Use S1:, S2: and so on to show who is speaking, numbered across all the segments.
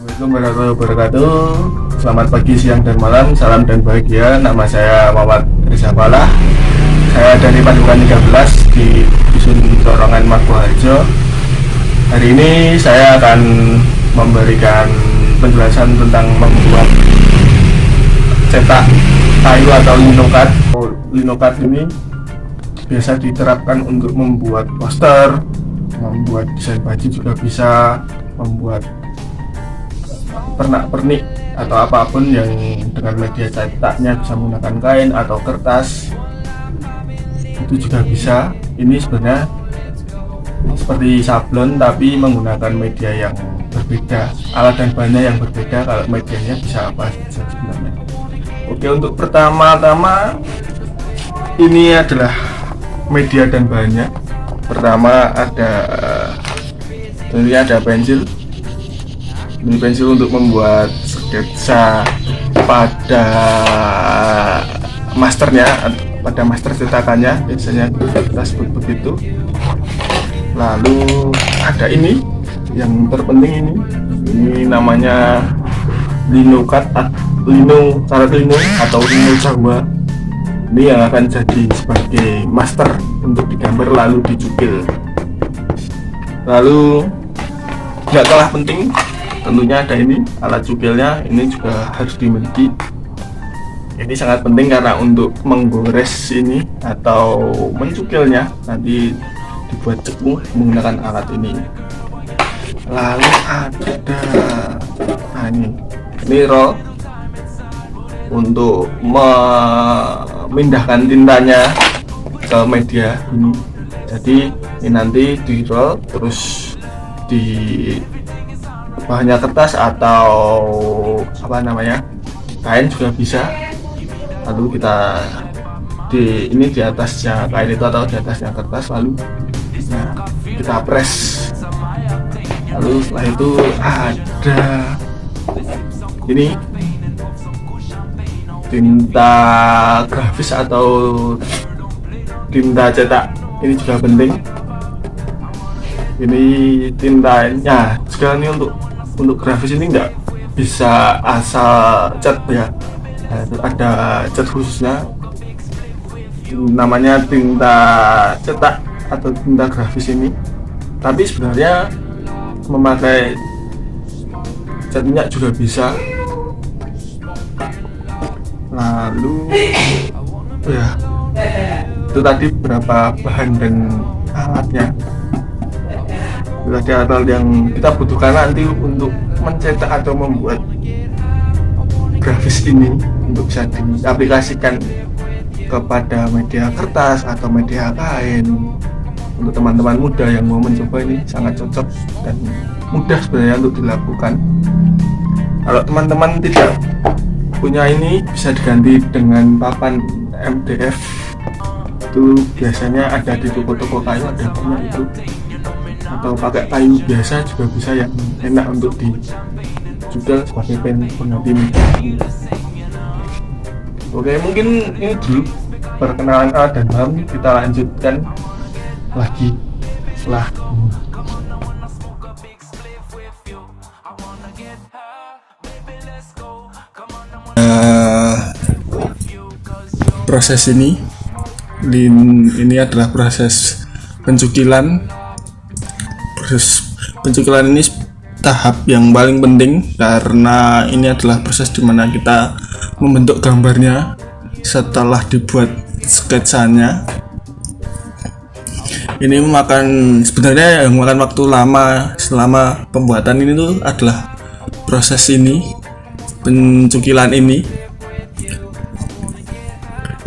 S1: Assalamualaikum warahmatullahi wabarakatuh. Selamat pagi, siang, dan malam. Salam dan bahagia. Nama saya Muhammad Riza Falah. Saya dari Padukan 13 di Dusun Torongan Margoharjo. Hari ini saya akan memberikan penjelasan tentang membuat cetak kayu atau linokat. Linokat ini biasa diterapkan untuk membuat poster, membuat desain baju juga bisa, membuat pernak-pernik atau apapun yang dengan media cetaknya bisa menggunakan kain atau kertas, itu juga bisa. Ini sebenarnya seperti sablon tapi menggunakan media yang berbeda, alat dan bahannya yang berbeda. Kalau medianya bisa apa saja sebenarnya. Oke, untuk pertama-tama ini adalah media dan bahannya. Pertama tentunya ada pensil. Ini pensil untuk membuat sketsa pada masternya, pada master cetakannya, biasanya kita sebut begitu. Lalu ada ini yang terpenting, ini namanya linokat, karet lino atau lino Jawa. Ini yang akan jadi sebagai master untuk digambar lalu dicukil. Lalu tidak kalah penting, tentunya ada ini alat cukilnya, ini juga harus dimiliki. Ini sangat penting karena untuk menggores ini atau mencukilnya nanti dibuat cekung menggunakan alat ini. Lalu ada ini roll untuk memindahkan tintanya ke media ini. Jadi ini nanti di roll terus di bahannya kertas atau kain juga bisa. Lalu kita di atasnya kain itu atau di atasnya kertas, lalu kita press. Lalu setelah itu ada ini tinta grafis atau tinta cetak, ini juga penting. Ini tintanya juga ini untuk grafis ini nggak bisa asal cat ya, ada cat khususnya namanya tinta cetak atau tinta grafis ini. Tapi sebenarnya memakai cat minyak juga bisa. Lalu itu tadi beberapa bahan dan alatnya. Itu tadi alat yang kita butuhkan nanti untuk mencetak atau membuat grafis ini untuk bisa diaplikasikan kepada media kertas atau media kain. Untuk teman-teman muda yang mau mencoba, ini sangat cocok dan mudah sebenarnya untuk dilakukan. Kalau teman-teman tidak punya ini, bisa diganti dengan papan MDF. Itu biasanya ada di toko-toko kayu, ada punya itu. Atau pakai kayu biasa juga bisa, yang enak untuk dijual sebagai pengganti media. Oke, mungkin ini dulu perkenalan alat dan bahan. Kita lanjutkan lagi setelah proses ini adalah proses pencukilan. Proses pencukilan ini tahap yang paling penting karena ini adalah proses dimana kita membentuk gambarnya setelah dibuat sketsanya. Ini sebenarnya yang memakan waktu lama selama pembuatan ini tuh adalah proses ini, pencukilan ini.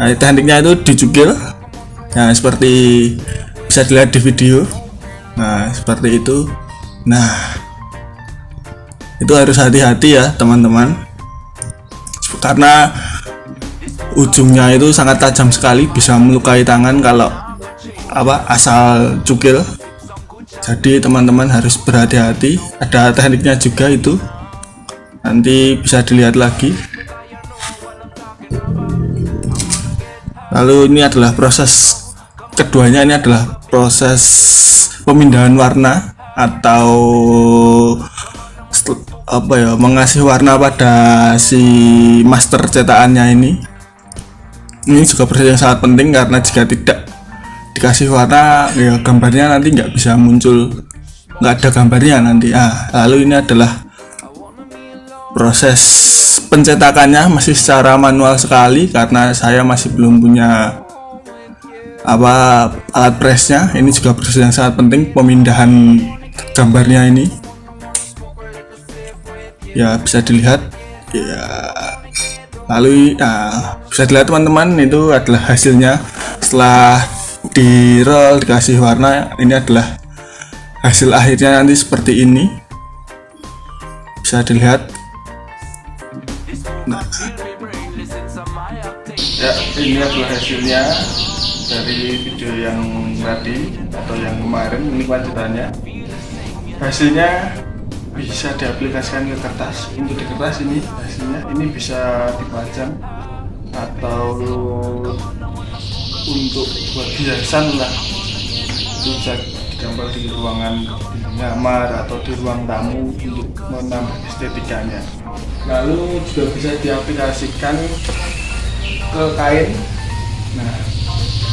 S1: Nah, tekniknya itu dicukil. Nah, seperti bisa dilihat di video. Nah, seperti itu. Nah, itu harus hati-hati ya teman-teman, karena ujungnya itu sangat tajam sekali, bisa melukai tangan kalau asal cukil. Jadi teman-teman harus berhati-hati. Ada tekniknya juga itu, nanti bisa dilihat lagi. Lalu ini adalah proses keduanya, ini adalah proses pemindahan warna atau
S2: apa ya, mengasih warna pada si master cetakannya ini. Ini juga proses yang sangat penting karena jika tidak dikasih warna ya gambarnya nanti nggak bisa muncul, nggak ada gambarnya nanti. Lalu ini adalah proses pencetakannya masih secara manual sekali karena saya masih belum punya alat pressnya. Ini juga proses yang sangat penting, pemindahan gambarnya ini ya bisa dilihat ya. Lalu bisa dilihat teman-teman, itu adalah hasilnya setelah di roll dikasih warna. Ini adalah hasil akhirnya nanti seperti ini, bisa dilihat.
S1: Ya, ini adalah hasilnya dari video yang tadi atau yang kemarin. Ini kelanjutannya. Hasilnya bisa diaplikasikan ke kertas. Untuk di kertas ini hasilnya ini bisa dipajang atau untuk buat hiasan lah. Itu bisa digambar di ruangan, di kamar atau di ruang tamu untuk menambah estetikanya. Lalu juga bisa diaplikasikan ke kain. Nah,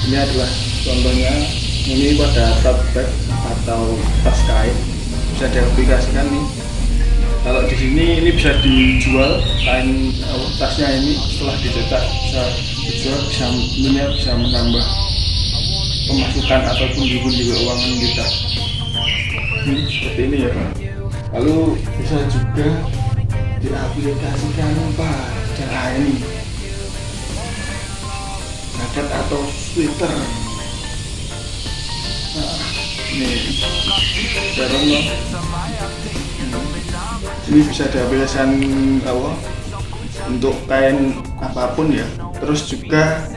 S1: ini adalah contohnya. Ini pada tote bag atau tas kain, bisa diaplikasikan nih. Kalau di sini ini bisa dijual kain tasnya ini, setelah dicetak bisa dijual, bisa menambah pemasukan atau pundi-pundi keuangan kita. Seperti ini ya. Lalu bisa juga diaplikasikan pada ini jaket atau sweater. Ini caranya. Ini bisa diaplikasikan untuk kain apapun ya. Terus juga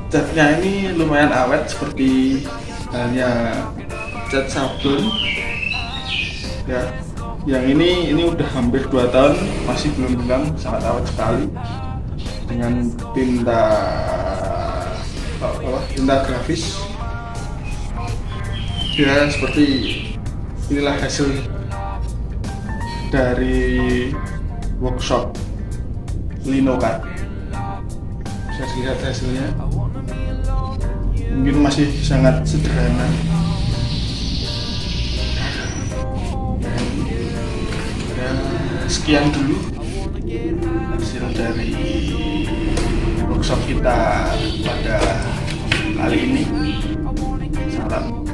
S1: catnya ini lumayan awet, seperti halnya cat sabun ya. Yang ini udah hampir 2 tahun masih belum hilang, sangat awet sekali dengan tinta grafis ya. Seperti inilah hasil dari workshop Linocut. Bisa dilihat hasilnya, mungkin masih sangat sederhana. Sekian dulu hasil dari workshop kita pada kali ini. Salam.